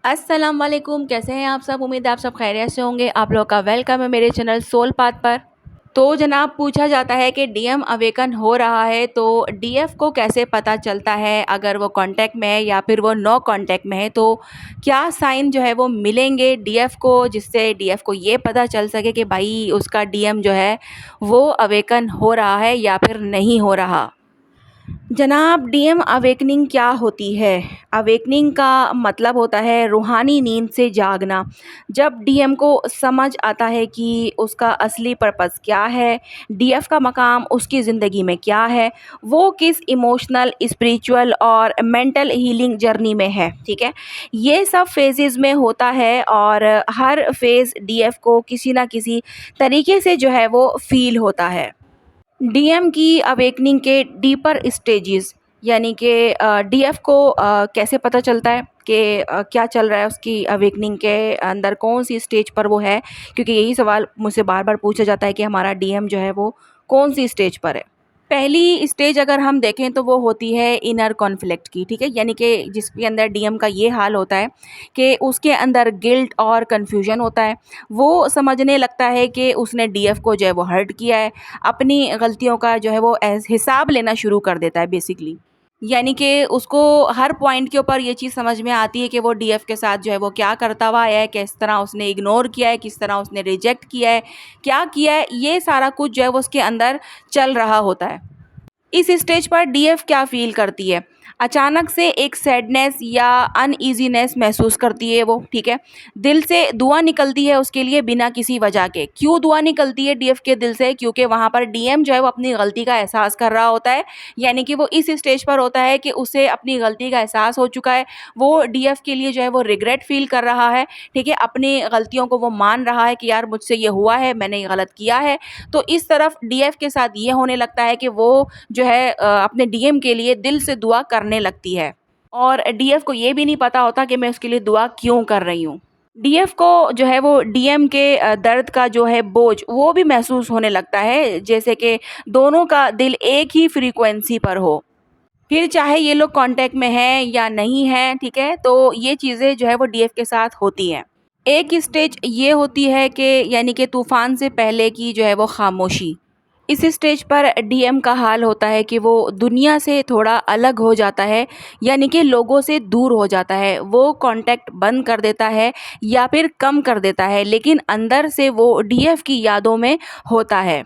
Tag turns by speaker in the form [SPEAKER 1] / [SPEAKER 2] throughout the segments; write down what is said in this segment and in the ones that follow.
[SPEAKER 1] अस्सलाम वालेकुम, कैसे हैं आप सब। उम्मीद है आप सब खैरियत से होंगे। आप लोग का वेलकम है मेरे चैनल सोल पाथ पर। तो जनाब, पूछा जाता है कि डीएम अवेकन हो रहा है तो डीएफ को कैसे पता चलता है, अगर वो कांटेक्ट में है या फिर वो नो कांटेक्ट में है, तो क्या साइन जो है वो मिलेंगे डीएफ को, जिससे डीएफ को ये पता चल सके कि भाई उसका डीएम जो है वो अवेकन हो रहा है या फिर नहीं हो रहा। जनाब, डीएम अवेकनिंग क्या होती है? अवेकनिंग का मतलब होता है रूहानी नींद से जागना। जब डीएम को समझ आता है कि उसका असली पर्पस क्या है, डीएफ का मकाम उसकी ज़िंदगी में क्या है, वो किस इमोशनल, स्पिरिचुअल और मेंटल हीलिंग जर्नी में है, ठीक है? ये सब फेजेज़ में होता है और हर फेज़ डीएफ को किसी न किसी तरीके से जो है वो फ़ील होता है। डीएम की अवेकनिंग के डीपर स्टेजेस, यानी कि डीएफ को कैसे पता चलता है कि क्या चल रहा है उसकी अवेकनिंग के अंदर, कौन सी स्टेज पर वो है, क्योंकि यही सवाल मुझसे बार बार पूछा जाता है कि हमारा डीएम जो है वो कौन सी स्टेज पर है। पहली स्टेज अगर हम देखें तो वो होती है इनर कॉन्फ्लिक्ट की, ठीक है, यानी कि जिसके अंदर डीएम का ये हाल होता है कि उसके अंदर गिल्ट और कन्फ्यूजन होता है। वो समझने लगता है कि उसने डीएफ को जो है वो हर्ट किया है, अपनी गलतियों का जो है वो हिसाब लेना शुरू कर देता है बेसिकली। यानी कि उसको हर पॉइंट के ऊपर ये चीज़ समझ में आती है कि वो डीएफ के साथ जो है वो क्या करता हुआ आया है, किस तरह उसने इग्नोर किया है, किस तरह उसने रिजेक्ट किया है, क्या किया है, ये सारा कुछ जो है वो उसके अंदर चल रहा होता है। इस स्टेज पर डीएफ क्या फ़ील करती है? अचानक से एक सैडनेस या अनईज़ीनेस महसूस करती है वो, ठीक है? दिल से दुआ निकलती है उसके लिए बिना किसी वजह के। क्यों दुआ निकलती है डीएफ के दिल से? क्योंकि वहाँ पर डीएम जो है वो अपनी गलती का एहसास कर रहा होता है। यानी कि वो इस स्टेज पर होता है कि उसे अपनी गलती का एहसास हो चुका है। वो डीएफ के लिए जो है वो रिग्रेट फ़ील कर रहा है, ठीक है? अपनी गलतियों को वो मान रहा है कि यार मुझसे ये हुआ है, मैंने ये गलत किया है। तो इस तरफ डीएफ के साथ ये होने लगता है कि वो जो है अपने डीएम के लिए दिल से दुआ करने लगती है और डीएफ को ये भी नहीं पता होता कि मैं उसके लिए दुआ क्यों कर रही हूँ। डीएफ को जो है वो डीएम के दर्द का जो है बोझ वो भी महसूस होने लगता है, जैसे कि दोनों का दिल एक ही फ्रीक्वेंसी पर हो। फिर चाहे ये लोग कांटेक्ट में हैं या नहीं हैं, ठीक है? तो ये चीज़ें जो है वो डीएफ के साथ होती हैं। एक स्टेज ये होती है कि यानी कि तूफ़ान से पहले की जो है वो खामोशी। इस स्टेज पर डीएम का हाल होता है कि वो दुनिया से थोड़ा अलग हो जाता है, यानी कि लोगों से दूर हो जाता है। वो कांटेक्ट बंद कर देता है या फिर कम कर देता है, लेकिन अंदर से वो डीएफ की यादों में होता है।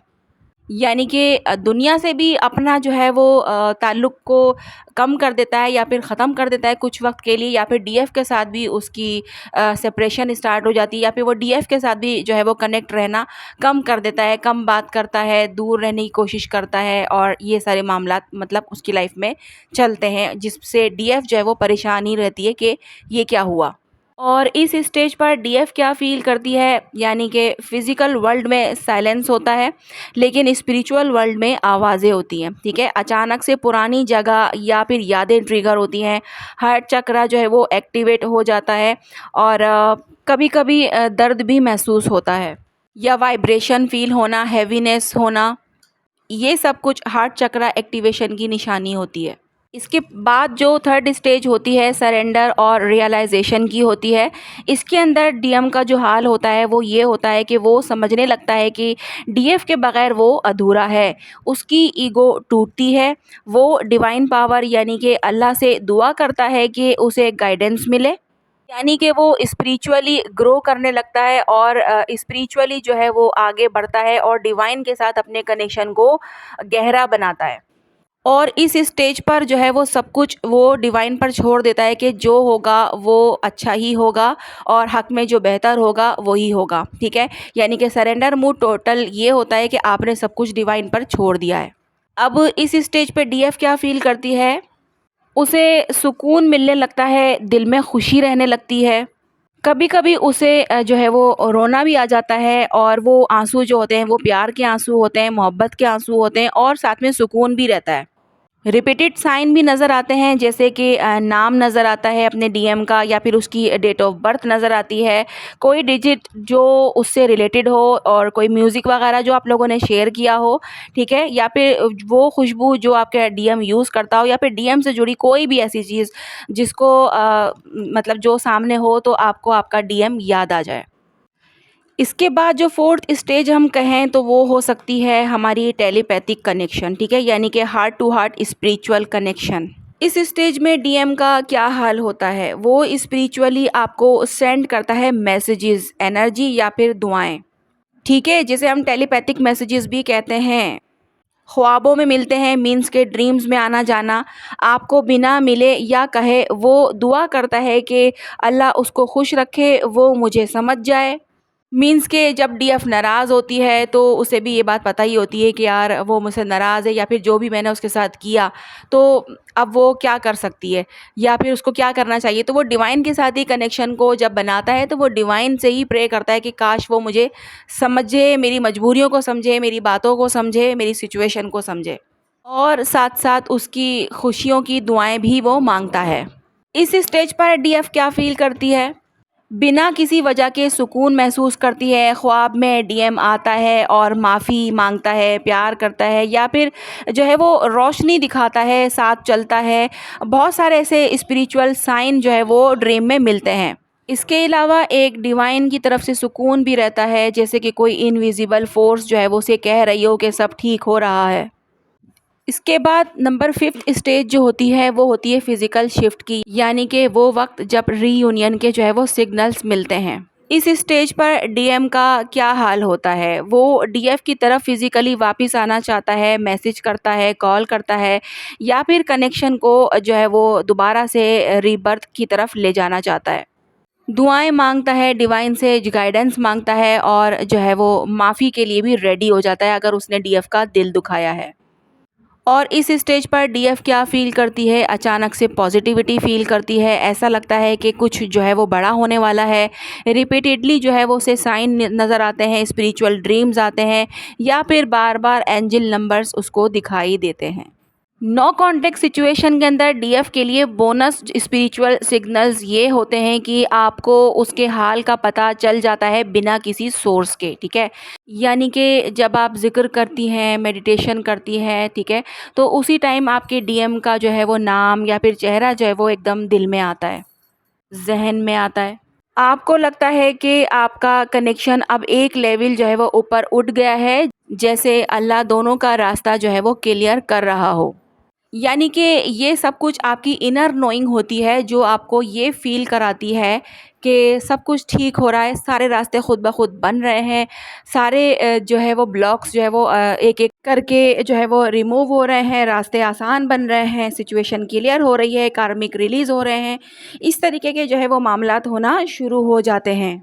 [SPEAKER 1] यानी कि दुनिया से भी अपना जो है वो ताल्लुक़ को कम कर देता है या फिर ख़त्म कर देता है कुछ वक़्त के लिए, या फिर डीएफ के साथ भी उसकी सेपरेशन स्टार्ट हो जाती है, या फिर वो डीएफ के साथ भी जो है वो कनेक्ट रहना कम कर देता है, कम बात करता है, दूर रहने की कोशिश करता है, और ये सारे मामलात मतलब उसकी लाइफ में चलते हैं, जिससे डीएफ जो है वो परेशान ही रहती है कि ये क्या हुआ। और इस स्टेज पर डीएफ क्या फ़ील करती है, यानी कि फ़िज़िकल वर्ल्ड में साइलेंस होता है, लेकिन स्पिरिचुअल वर्ल्ड में आवाज़ें होती हैं, ठीक है? अचानक से पुरानी जगह या फिर यादें ट्रिगर होती हैं, हार्ट चक्रा जो है वो एक्टिवेट हो जाता है, और कभी-कभी दर्द भी महसूस होता है, या वाइब्रेशन फ़ील होना, हैवीनेस होना, ये सब कुछ हार्ट चक्रा एक्टिवेशन की निशानी होती है। इसके बाद जो थर्ड स्टेज होती है सरेंडर और रियलाइजेशन की होती है। इसके अंदर डीएम का जो हाल होता है वो ये होता है कि वो समझने लगता है कि डीएफ के बगैर वो अधूरा है। उसकी ईगो टूटती है। वो डिवाइन पावर यानी कि अल्लाह से दुआ करता है कि उसे गाइडेंस मिले, यानी कि वो स्पिरिचुअली ग्रो करने लगता है और स्पिरिचुअली जो है वो आगे बढ़ता है और डिवाइन के साथ अपने कनेक्शन को गहरा बनाता है। और इस स्टेज पर जो है वो सब कुछ वो डिवाइन पर छोड़ देता है कि जो होगा वो अच्छा ही होगा और हक़ में जो बेहतर होगा वही होगा, ठीक है? यानी कि सरेंडर मूड टोटल ये होता है कि आपने सब कुछ डिवाइन पर छोड़ दिया है। अब इस स्टेज पे डीएफ क्या फ़ील करती है? उसे सुकून मिलने लगता है, दिल में खुशी रहने लगती है। कभी-कभी उसे जो है वो रोना भी आ जाता है, और वो आँसू जो होते हैं वो प्यार के आँसू होते हैं, मोहब्बत के आँसू होते हैं, और साथ में सुकून भी रहता है। रिपीटेड साइन भी नज़र आते हैं, जैसे कि नाम नज़र आता है अपने डीएम का, या फिर उसकी डेट ऑफ बर्थ नज़र आती है, कोई डिजिट जो उससे रिलेटेड हो, और कोई म्यूज़िक वगैरह जो आप लोगों ने शेयर किया हो, ठीक है, या फिर वो खुशबू जो आपका डीएम यूज़ करता हो, या फिर डीएम से जुड़ी कोई भी ऐसी चीज़ जिसको मतलब जो सामने हो तो आपको आपका डीएम याद आ जाए। इसके बाद जो फोर्थ स्टेज हम कहें तो वो हो सकती है हमारी टेलीपैथिक कनेक्शन, ठीक है, यानी कि heart to heart spiritual connection. इस स्टेज में डीएम का क्या हाल होता है, वो स्पिरिचुअली आपको सेंड करता है मैसेजेस, एनर्जी या फिर दुआएं, ठीक है, जिसे हम टेलीपैथिक मैसेजेस भी कहते हैं। ख्वाबों में मिलते हैं, मीन्स के ड्रीम्स में आना जाना, आपको बिना मिले या कहे वो दुआ करता है कि अल्लाह उसको खुश रखे, वो मुझे समझ जाए। मीन्स के जब डीएफ नाराज़ होती है तो उसे भी ये बात पता ही होती है कि यार वो मुझसे नाराज़ है, या फिर जो भी मैंने उसके साथ किया तो अब वो क्या कर सकती है, या फिर उसको क्या करना चाहिए। तो वो डिवाइन के साथ ही कनेक्शन को जब बनाता है तो वो डिवाइन से ही प्रे करता है कि काश वो मुझे समझे, मेरी मजबूरियों को समझे, मेरी बातों को समझे, मेरी सिचुएशन को समझे, और साथ साथ उसकी खुशियों की दुआएं भी वो मांगता है। इस स्टेज पर डीएफ क्या फील करती है, बिना किसी वजह के सुकून महसूस करती है। ख्वाब में डीएम आता है और माफ़ी मांगता है, प्यार करता है, या फिर जो है वो रोशनी दिखाता है, साथ चलता है। बहुत सारे ऐसे स्पिरिचुअल साइन जो है वो ड्रीम में मिलते हैं। इसके अलावा एक डिवाइन की तरफ से सुकून भी रहता है, जैसे कि कोई इनविजिबल फोर्स जो है वो उसे कह रही हो कि सब ठीक हो रहा है। इसके बाद नंबर 5th स्टेज जो होती है वो होती है फिज़िकल शिफ्ट की, यानी कि वो वक्त जब रीयूनियन के जो है वो सिग्नल्स मिलते हैं। इस स्टेज पर डीएम का क्या हाल होता है, वो डीएफ की तरफ फिज़िकली वापस आना चाहता है, मैसेज करता है, कॉल करता है, या फिर कनेक्शन को जो है वो दोबारा से रीबर्थ की तरफ ले जाना चाहता है। दुआएं मांगता है, डिवाइन से गाइडेंस मांगता है, और जो है वो माफ़ी के लिए भी रेडी हो जाता है अगर उसने डीएफ का दिल दुखाया है। और इस स्टेज पर डीएफ क्या फ़ील करती है, अचानक से पॉजिटिविटी फ़ील करती है। ऐसा लगता है कि कुछ जो है वो बड़ा होने वाला है। रिपीटेडली जो है वो उसे साइन नज़र आते हैं, स्पिरिचुअल ड्रीम्स आते हैं, या फिर बार बार एंजल नंबर्स उसको दिखाई देते हैं। नो कॉन्टेक्ट सिचुएशन के अंदर डीएफ के लिए बोनस स्पिरिचुअल सिग्नल्स ये होते हैं कि आपको उसके हाल का पता चल जाता है बिना किसी सोर्स के, ठीक है, यानी कि जब आप जिक्र करती हैं, मेडिटेशन करती हैं, ठीक है, तो उसी टाइम आपके डीएम का जो है वो नाम या फिर चेहरा जो है वो एकदम दिल में आता है, जहन में आता है। आपको लगता है कि आपका कनेक्शन अब एक लेवल जो है वो ऊपर उठ गया है, जैसे अल्लाह दोनों का रास्ता जो है वो क्लियर कर रहा हो। यानी कि ये सब कुछ आपकी इनर नोइंग होती है, जो आपको ये फ़ील कराती है कि सब कुछ ठीक हो रहा है, सारे रास्ते खुद ब खुद बन रहे हैं, सारे जो है वो ब्लॉक्स जो है वो एक-एक करके जो है वो रिमूव हो रहे हैं, रास्ते आसान बन रहे हैं, सिचुएशन क्लियर हो रही है, कार्मिक रिलीज़ हो रहे हैं। इस तरीके के जो है वो मामलात होना शुरू हो जाते हैं।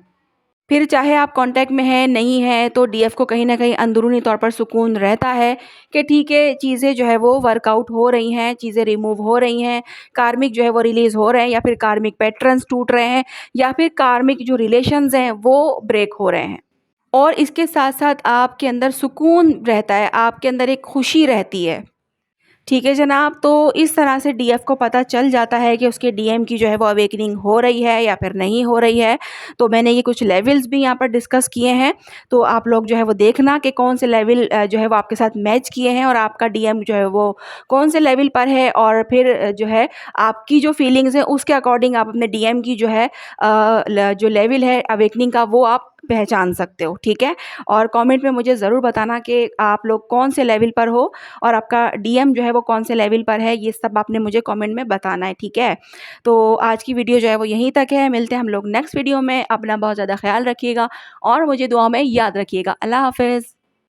[SPEAKER 1] फिर चाहे आप कांटेक्ट में हैं, नहीं हैं, तो डीएफ को कहीं न कहीं अंदरूनी तौर पर सुकून रहता है कि ठीक है, चीज़ें जो है वो वर्कआउट हो रही हैं, चीज़ें रिमूव हो रही हैं, कार्मिक जो है वो रिलीज़ हो रहे हैं, या फिर कार्मिक पैटर्न्स टूट रहे हैं, या फिर कार्मिक जो रिलेशंस हैं वो ब्रेक हो रहे हैं। और इसके साथ-साथ आपके अंदर सुकून रहता है, आपके अंदर एक खुशी रहती है। ठीक है जनाब, तो इस तरह से डीएफ को पता चल जाता है कि उसके डीएम की जो है वो अवेकनिंग हो रही है या फिर नहीं हो रही है। तो मैंने ये कुछ लेवल्स भी यहाँ पर डिस्कस किए हैं, तो आप लोग जो है वो देखना कि कौन से लेवल जो है वो आपके साथ मैच किए हैं, और आपका डीएम जो है वो कौन से लेवल पर है, और फिर जो है आपकी जो फीलिंग्स हैं उसके अकॉर्डिंग आप अपने डीएम की जो है जो लेवल है अवेकनिंग का वो आप पहचान सकते हो, ठीक है। और कमेंट में मुझे ज़रूर बताना कि आप लोग कौन से लेवल पर हो, और आपका डीएम जो है वो कौन से लेवल पर है, ये सब आपने मुझे कमेंट में बताना है, ठीक है। तो आज की वीडियो जो है वो यहीं तक है, मिलते हैं हम लोग नेक्स्ट वीडियो में। अपना बहुत ज़्यादा ख्याल रखिएगा और मुझे दुआ में याद रखिएगा। अल्लाह हाफ़िज़।